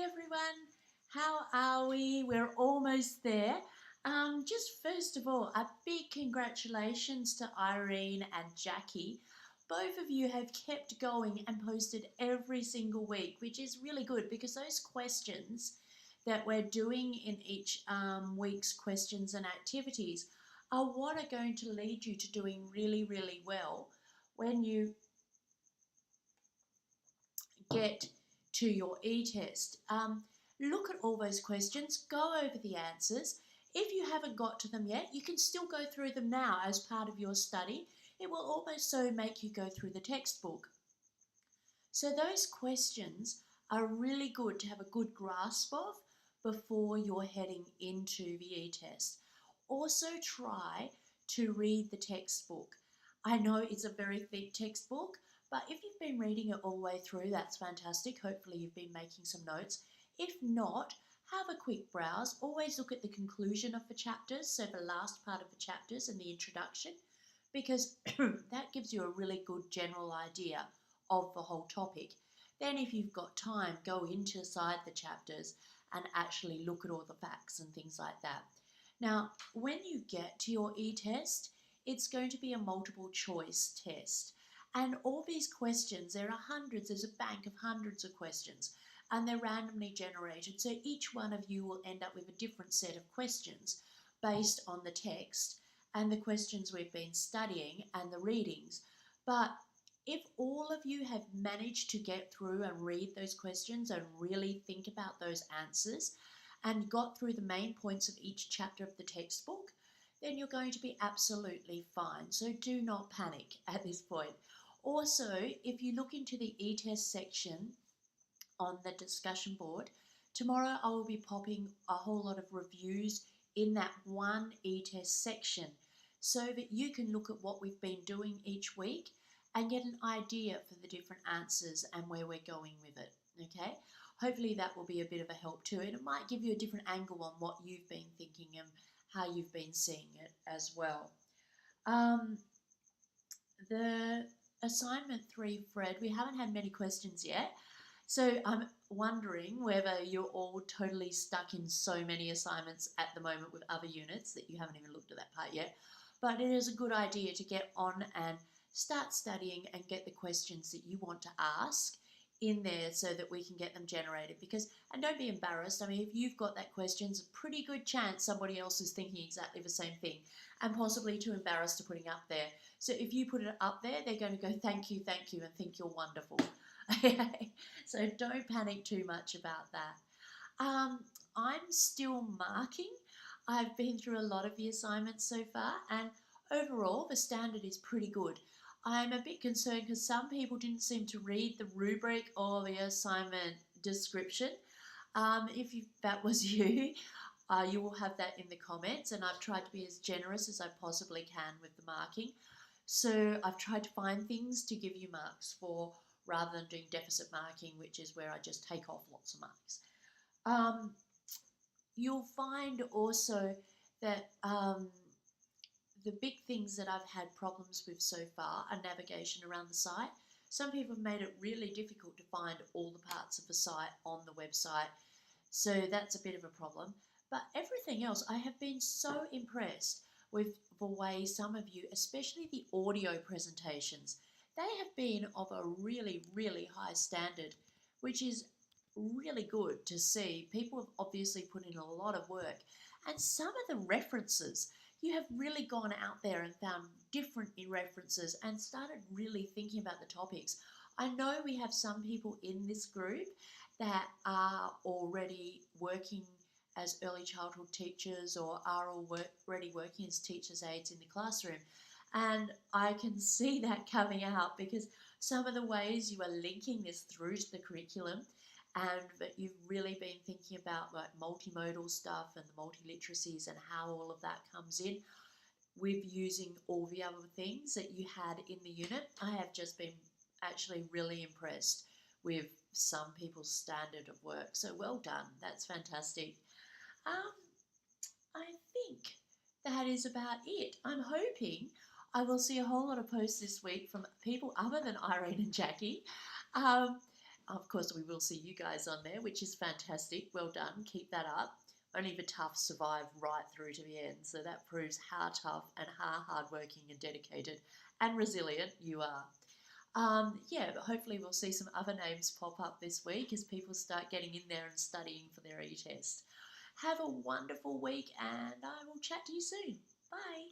everyone, how are we? We're almost there. Just first of all, a big congratulations to Irene and Jackie. Both of you have kept going and posted every single week, which is really good because those questions that we're doing in each week's questions and activities are what are going to lead you to doing really, really well when you get to your e-test. Look at all those questions, go over the answers. If you haven't got to them yet, you can still go through them now as part of your study. It will almost so make you go through the textbook. So those questions are really good to have a good grasp of before you're heading into the e-test. Also try to read the textbook. I know it's a very thick textbook, but if you've been reading it all the way through, that's fantastic. Hopefully you've been making some notes. If not, have a quick browse. Always look at the conclusion of the chapters, so the last part of the chapters and the introduction, because that gives you a really good general idea of the whole topic. Then if you've got time, go inside the chapters and actually look at all the facts and things like that. Now, when you get to your e-test, it's going to be a multiple choice test. And all these questions, there are hundreds, there's a bank of hundreds of questions, and they're randomly generated. So each one of you will end up with a different set of questions based on the text and the questions we've been studying and the readings. But if all of you have managed to get through and read those questions and really think about those answers and got through the main points of each chapter of the textbook, then you're going to be absolutely fine. So do not panic at this point. Also, if you look into the e-test section on the discussion board, tomorrow I will be popping a whole lot of reviews in that one e-test section so that you can look at what we've been doing each week and get an idea for the different answers and where we're going with it, okay? Hopefully that will be a bit of a help too, and it might give you a different angle on what you've been thinking and how you've been seeing it as well. The assignment 3, Fred, we haven't had many questions yet, so I'm wondering whether you're all totally stuck in so many assignments at the moment with other units that you haven't even looked at that part yet. But it is a good idea to get on and start studying and get the questions that you want to ask in there so that we can get them generated. Because, and don't be embarrassed, I mean, if you've got that question, it's a pretty good chance somebody else is thinking exactly the same thing and possibly too embarrassed to putting up there. So if you put it up there, they're going to go, thank you, and think you're wonderful. So don't panic too much about that. I'm still marking. I've been through a lot of the assignments so far, and overall the standard is pretty good. I'm a bit concerned because some people didn't seem to read the rubric or the assignment description. If that was you, you will have that in the comments, and I've tried to be as generous as I possibly can with the marking. So I've tried to find things to give you marks for rather than doing deficit marking, which is where I just take off lots of marks. You'll find also that the big things that I've had problems with so far are navigation around the site. Some people have made it really difficult to find all the parts of the site on the website, so that's a bit of a problem. But everything else, I have been so impressed with the way some of you, especially the audio presentations, they have been of a really, really high standard, which is really good to see. People have obviously put in a lot of work, and some of the references, you have really gone out there and found different references and started really thinking about the topics. I know we have some people in this group that are already working as early childhood teachers or are already working as teachers' aides in the classroom. And I can see that coming out because some of the ways you are linking this through to the curriculum, and that you've really been thinking about like multimodal stuff and the multiliteracies and how all of that comes in with using all the other things that you had in the unit. I have just been actually really impressed with some people's standard of work. So well done. That's fantastic. I think that is about it. I'm hoping I will see a whole lot of posts this week from people other than Irene and Jackie. Of course, we will see you guys on there, which is fantastic. Well done. Keep that up. Only the tough survive right through to the end. So that proves how tough and how hardworking and dedicated and resilient you are. Yeah, but hopefully we'll see some other names pop up this week as people start getting in there and studying for their e-test. Have a wonderful week, and I will chat to you soon. Bye.